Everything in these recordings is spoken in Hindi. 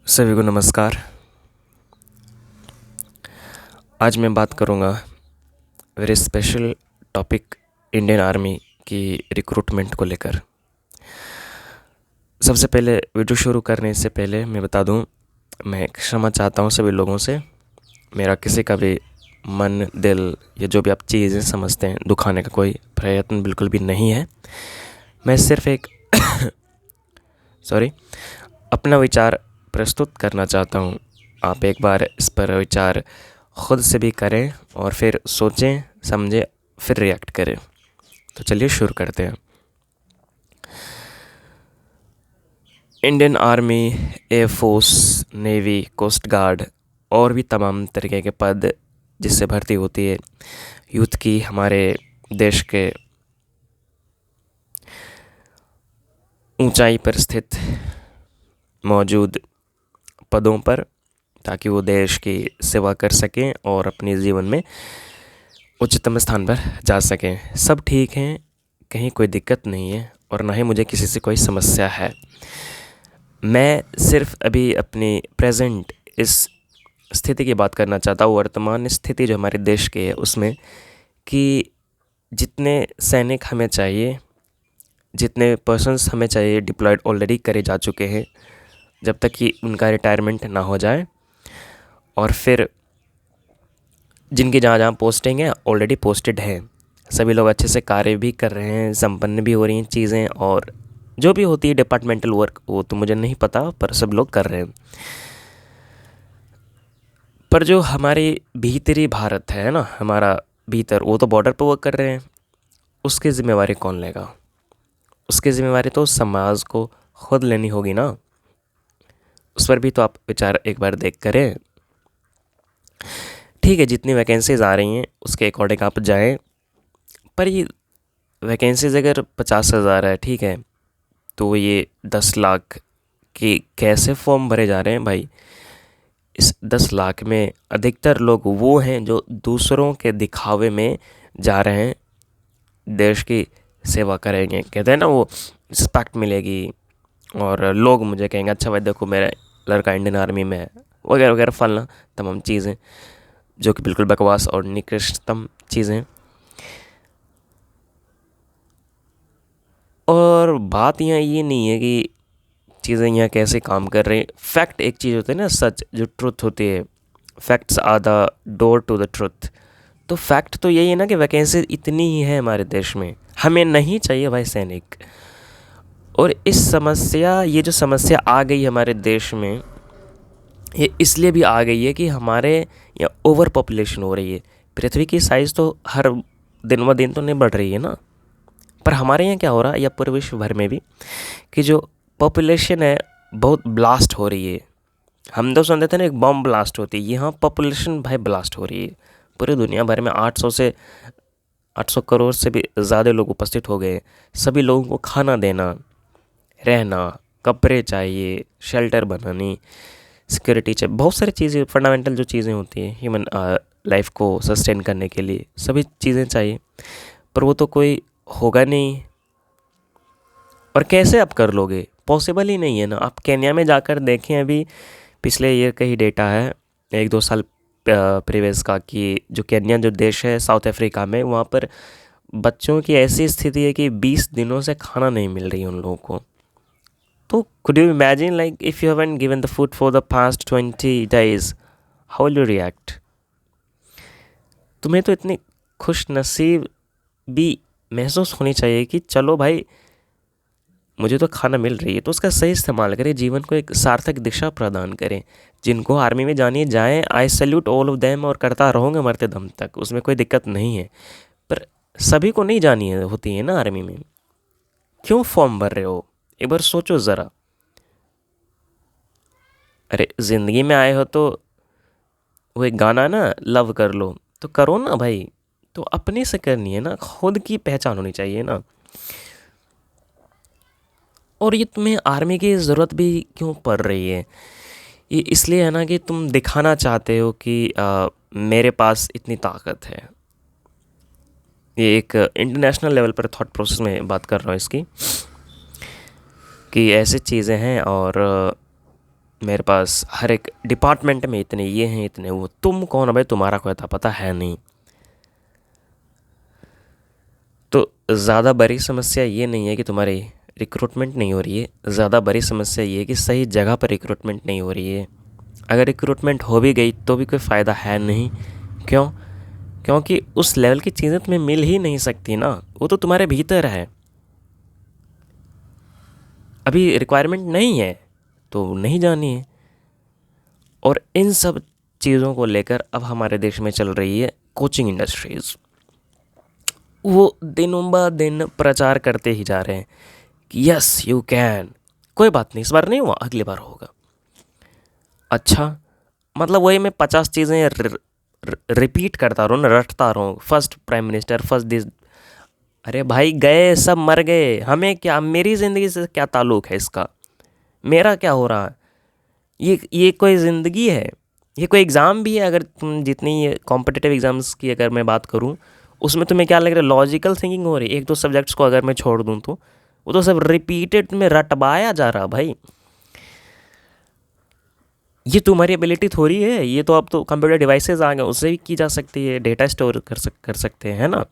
सभी को नमस्कार। आज मैं बात करूँगा very special topic Indian army की रिक्रूटमेंट को लेकर। सबसे पहले वीडियो शुरू करने से पहले मैं बता दूं, मैं क्षमा चाहता हूं सभी लोगों से। मेरा किसी का भी मन, दिल या जो भी आप चीज़ें समझते हैं दुखाने का कोई प्रयत्न बिल्कुल भी नहीं है। मैं सिर्फ एक अपना विचार प्रस्तुत करना चाहता हूं। आप एक बार इस पर विचार ख़ुद से भी करें और फिर सोचें, समझें, फिर रिएक्ट करें। तो चलिए शुरू करते हैं। Indian army, air force, navy, coast guard और भी तमाम तरीके के पद जिससे भर्ती होती है यूथ की हमारे देश के ऊंचाई पर स्थित मौजूद पदों पर, ताकि वो देश की सेवा कर सकें और अपने जीवन में उच्चतम स्थान पर जा सकें। सब ठीक हैं, कहीं कोई दिक्कत नहीं है और ना ही मुझे किसी से कोई समस्या है। मैं सिर्फ अभी अपनी प्रेजेंट इस स्थिति की बात करना चाहता हूँ, वर्तमान स्थिति जो हमारे देश की है उसमें, कि जितने सैनिक हमें चाहिए, जितने पर्सन्स हमें चाहिए डिप्लॉयड ऑलरेडी करे जा चुके हैं, जब तक कि उनका रिटायरमेंट ना हो जाए, और फिर जिनकी जहाँ जहाँ पोस्टिंग है ऑलरेडी पोस्टेड हैं, सभी लोग अच्छे से कार्य भी कर रहे हैं, संपन्न भी हो रही हैं चीज़ें, और जो भी होती है डिपार्टमेंटल वर्क वो तो मुझे नहीं पता, पर सब लोग कर रहे हैं। पर जो हमारी भीतरी भारत है ना, हमारा भीतर, वो तो बॉर्डर पर वर्क कर रहे हैं। उसकी ज़िम्मेवारी कौन लेगा? उसकी ज़िम्मेवारी तो समाज को खुद लेनी होगी ना। उस पर भी तो आप विचार एक बार देख करें। ठीक है, जितनी वैकेंसीज आ रही हैं उसके अकॉर्डिंग आप जाएं, पर ये वैकेंसीज अगर 50,000 है, ठीक है, तो ये 10 लाख के कैसे फॉर्म भरे जा रहे हैं भाई? इस 10 लाख में अधिकतर लोग वो हैं जो दूसरों के दिखावे में जा रहे हैं, देश की सेवा करेंगे, कहते हैं ना वो रिस्पेक्ट मिलेगी और लोग मुझे कहेंगे अच्छा भाई देखो मेरा लड़का इंडियन आर्मी में है, वगैरह वगैरह फलना तमाम चीज़ें, जो कि बिल्कुल बकवास और निकृष्टतम चीज़ें। और बात यहाँ ये नहीं है कि चीज़ें यहाँ कैसे काम कर रही हैं। फैक्ट एक चीज़ होती है ना, सच जो ट्रुथ होती है, facts are the door to the truth. तो फैक्ट तो यही है ना कि वैकेंसी इतनी ही है हमारे देश में, हमें नहीं चाहिए भाई सैनिक। और ये जो समस्या आ गई हमारे देश में, ये इसलिए भी आ गई है कि हमारे यहाँ ओवर पॉपुलेशन हो रही है। पृथ्वी की साइज़ तो हर दिन ब दिन तो नहीं बढ़ रही है ना, पर हमारे यहाँ क्या हो रहा है, या पूरे विश्व भर में भी, कि जो पॉपुलेशन है बहुत ब्लास्ट हो रही है। हम तो सुनते थे ना एक बम ब्लास्ट होती है, यहाँ पॉपुलेशन भाई ब्लास्ट हो रही है। पूरी दुनिया भर में 800 करोड़ से भी ज़्यादा लोग उपस्थित हो गए। सभी लोगों को खाना देना, रहना, कपड़े चाहिए, शेल्टर बनानी, सिक्योरिटी चाहिए, बहुत सारी चीज़ें, फंडामेंटल जो चीज़ें होती हैं ह्यूमन लाइफ को सस्टेन करने के लिए, सभी चीज़ें चाहिए। पर वो तो कोई होगा नहीं। और कैसे आप कर लोगे? पॉसिबल ही नहीं है ना। आप केन्या में जाकर देखें, अभी पिछले ईयर का ही डेटा है, 1-2 साल प्रीवियस का, कि जो केन्या जो देश है साउथ अफ्रीका में, वहाँ पर बच्चों की ऐसी स्थिति है कि 20 दिनों से खाना नहीं मिल रही उन लोगों को। तो could you imagine, like, if you haven't given the food for the past 20 days, how will you react? तुम्हें तो इतनी खुश नसीब भी महसूस होनी चाहिए कि चलो भाई मुझे तो खाना मिल रही है, तो उसका सही इस्तेमाल करें, जीवन को एक सार्थक दिशा प्रदान करें। जिनको आर्मी में जानी है जाएँ, आई सैल्यूट ऑल ऑफ देम, और करता रहूँगा मरते दम तक, उसमें कोई दिक्कत नहीं है। पर सभी को नहीं जानी है होती है ना आर्मी में। क्यों फॉर्म भर रहे हो? एक बार सोचो ज़रा। अरे ज़िंदगी में आए हो तो वो एक गाना ना, लव कर लो, तो करो ना भाई। तो अपने से करनी है ना, खुद की पहचान होनी चाहिए ना। और ये तुम्हें आर्मी की ज़रूरत भी क्यों पड़ रही है? ये इसलिए है ना कि तुम दिखाना चाहते हो कि मेरे पास इतनी ताकत है। ये एक इंटरनेशनल लेवल पर थॉट प्रोसेस में बात कर रहा हूँ इसकी, कि ऐसी चीज़ें हैं। और मेरे पास हर एक डिपार्टमेंट में इतने ये हैं, इतने वो। तुम कौन हो भाई, तुम्हारा कोई अता पता है नहीं। तो ज़्यादा बड़ी समस्या ये नहीं है कि तुम्हारी रिक्रूटमेंट नहीं हो रही है, ज़्यादा बड़ी समस्या ये है कि सही जगह पर रिक्रूटमेंट नहीं हो रही है। अगर रिक्रूटमेंट हो भी गई तो भी कोई फ़ायदा है नहीं। क्यों? क्योंकि उस लेवल की चीज़ें तुम्हें मिल ही नहीं सकती ना, वो तो तुम्हारे भीतर है। अभी रिक्वायरमेंट नहीं है तो नहीं जानी है। और इन सब चीज़ों को लेकर अब हमारे देश में चल रही है कोचिंग इंडस्ट्रीज़। वो दिनों ब दिन प्रचार करते ही जा रहे हैं कि यस यू कैन, कोई बात नहीं, इस बार नहीं हुआ अगली बार होगा। अच्छा, मतलब वही मैं 50 चीज़ें रिपीट करता रहूँ ना, रटता रहूँ, first prime minister, first this. अरे भाई गए सब, मर गए, हमें क्या, मेरी ज़िंदगी से क्या ताल्लुक़ है इसका, मेरा क्या हो रहा है? ये कोई ज़िंदगी है? ये कोई एग्ज़ाम भी है? अगर तुम जितनी कॉम्पिटिटिव एग्ज़ाम्स की अगर मैं बात करूँ, उसमें तुम्हें क्या लग रहा है लॉजिकल थिंकिंग हो रही है? एक दो सब्जेक्ट्स को अगर मैं छोड़ दूँ तो वो तो सब रिपीटेड में रटवाया जा रहा भाई। ये तुम्हारी एबिलिटी थोड़ी है, ये तो अब तो कंप्यूटर डिवाइसेस आ गए, उससे भी की जा सकती है, डेटा स्टोर कर सकते हैं ना।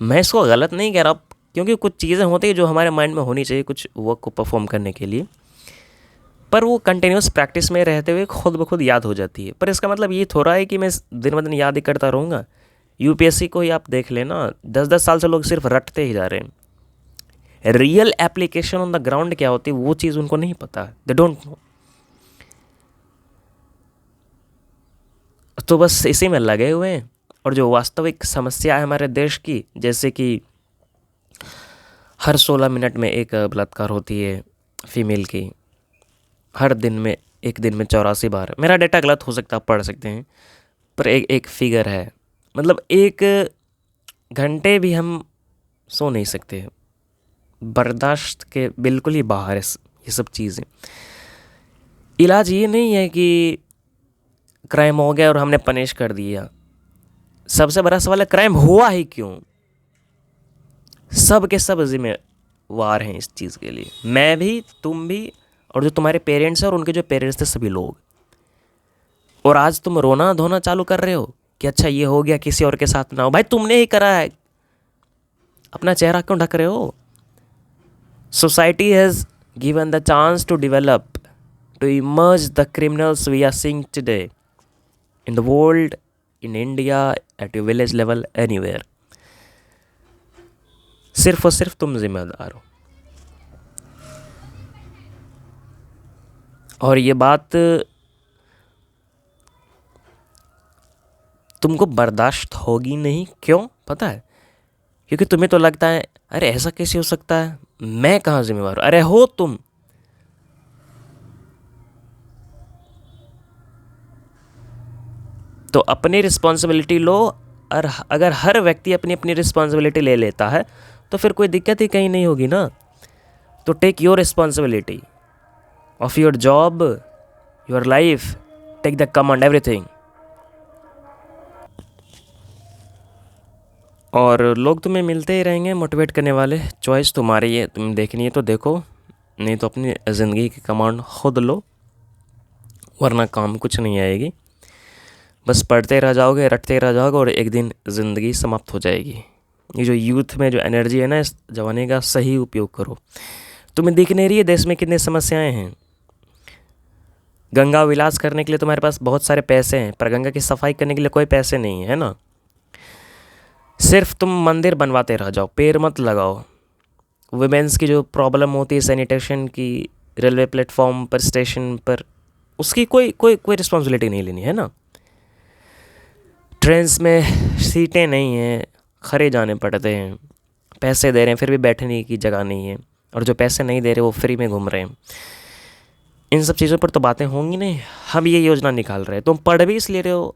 मैं इसको गलत नहीं कह रहा, क्योंकि कुछ चीज़ें होती हैं जो हमारे माइंड में होनी चाहिए कुछ वर्क को परफॉर्म करने के लिए, पर वो कंटिन्यूस प्रैक्टिस में रहते हुए खुद ब खुद याद हो जाती है। पर इसका मतलब ये थोड़ा है कि मैं दिन ब दिन याद ही करता रहूँगा। यूपीएससी को ही आप देख लेना, 10-10 साल से लोग सिर्फ रटते ही जा रहे हैं। Real application on the ground क्या होती है वो चीज़ उनको नहीं पता, दे डोंट नो। तो बस इसी में लगे हुए हैं। और जो वास्तविक समस्या है हमारे देश की, जैसे कि हर 16 मिनट में एक बलात्कार होती है फीमेल की, हर दिन में, एक दिन में 84 बार। मेरा डेटा गलत हो सकता है, आप पढ़ सकते हैं, पर एक फिगर है। मतलब एक घंटे भी हम सो नहीं सकते, बर्दाश्त के बिल्कुल ही बाहर है ये सब चीज़ें। इलाज ये नहीं है कि क्राइम हो गया और हमने पनिश कर दिया। सबसे बड़ा सवाल है क्राइम हुआ ही क्यों? सब के सब जिम्मेवार हैं इस चीज़ के लिए, मैं भी, तुम भी, और जो तुम्हारे पेरेंट्स हैं और उनके जो पेरेंट्स थे सभी लोग। और आज तुम रोना धोना चालू कर रहे हो कि अच्छा ये हो गया, किसी और के साथ ना हो। भाई तुमने ही करा है, अपना चेहरा क्यों ढक रहे हो? Society has given the chance to develop, to emerge the criminals we are seeing today in the world, in India, at your village level, anywhere. सिर्फ और सिर्फ तुम जिम्मेदार हो। और ये बात तुमको बर्दाश्त होगी नहीं। क्यों पता है? क्योंकि तुम्हें तो लगता है अरे ऐसा कैसे हो सकता है, मैं कहाँ जिम्मेवार हूँ। अरे हो तुम। तो अपनी रिस्पॉन्सिबिलिटी लो। और अगर हर व्यक्ति अपनी अपनी रिस्पॉन्सिबिलिटी ले लेता है तो फिर कोई दिक्कत ही कहीं नहीं होगी ना। तो take your responsibility of your job, your life, take the command everything. और लोग तुम्हें मिलते ही रहेंगे मोटिवेट करने वाले, चॉइस तुम्हारी है, तुम देखनी है तो देखो, नहीं तो अपनी ज़िंदगी की कमांड खुद लो, वरना काम कुछ नहीं आएगी। बस पढ़ते रह जाओगे, रटते रह जाओगे और एक दिन ज़िंदगी समाप्त हो जाएगी। ये जो यूथ में जो एनर्जी है ना, इस जवानी का सही उपयोग करो। तुम्हें दिख नहीं रही है देश में कितनी समस्याएं हैं। गंगा विलास करने के लिए तुम्हारे पास बहुत सारे पैसे हैं, पर गंगा की सफाई करने के लिए कोई पैसे नहीं है ना। सिर्फ तुम मंदिर बनवाते रह जाओ, पेड़ मत लगाओ। वुमेंस की जो प्रॉब्लम होती है सैनिटेशन की, रेलवे प्लेटफॉर्म पर, स्टेशन पर, उसकी कोई कोई कोई रिस्पॉन्सिबिलिटी नहीं लेनी है ना। ट्रेन्स में सीटें नहीं हैं, खड़े जाने पड़ते हैं, पैसे दे रहे हैं फिर भी बैठने की जगह नहीं है, और जो पैसे नहीं दे रहे वो फ्री में घूम रहे हैं। इन सब चीज़ों पर तो बातें होंगी नहीं। हम ये योजना निकाल रहे हैं, तुम पढ़ भी इसलिए रहे हो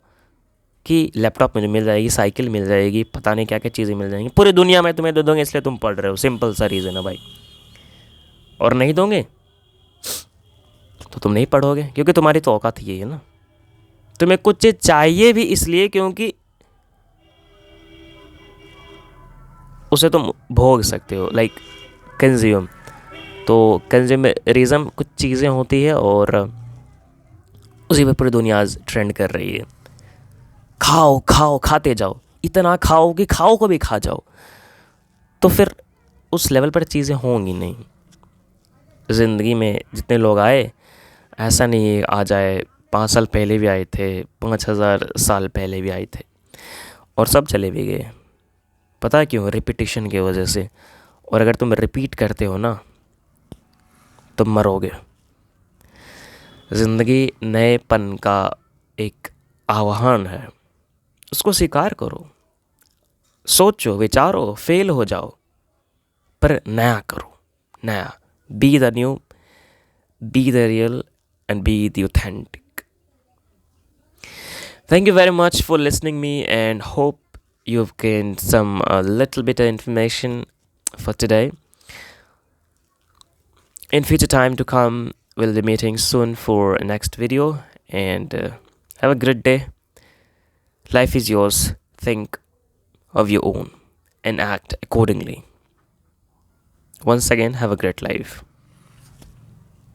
कि लैपटॉप मुझे मिल जाएगी, साइकिल मिल जाएगी, पता नहीं क्या क्या चीज़ें मिल जाएंगी, पूरी दुनिया में तुम्हें दे दोगे इसलिए तुम पढ़ रहे हो। सिंपल सा रीज़न है भाई। और नहीं दोगे तो तुम नहीं पढ़ोगे, क्योंकि तुम्हारी तो औकात यही है ना। तुम्हें कुछ चीज़ चाहिए भी इसलिए क्योंकि उसे तुम भोग सकते हो, लाइक कंज्यूम। तो कंज्यूमरिज्म कुछ चीज़ें होती है और उसी पर पूरी दुनिया आज ट्रेंड कर रही है। खाओ खाओ खाते जाओ, इतना खाओ कि खाओ को भी खा जाओ, तो फिर उस लेवल पर चीज़ें होंगी नहीं। ज़िंदगी में जितने लोग आए, ऐसा नहीं है आ जाए, 5 साल पहले भी आए थे, 5000 साल पहले भी आए थे और सब चले भी गए। पता है क्यों? रिपीटिशन की वजह से। और अगर तुम रिपीट करते हो ना, तुम मरोगे। ज़िंदगी नएपन का एक आह्वान है, उसको स्वीकार करो। सोचो, विचारो, फेल हो जाओ, पर नया करो। नया, be the new, be the real, and be the authentic. Thank you very much for listening me, and hope you've gained some little bit of information for today. In future time to come, we'll be meeting soon for next video, and have a great day. Life is yours. Think of your own and act accordingly. Once again, have a great life.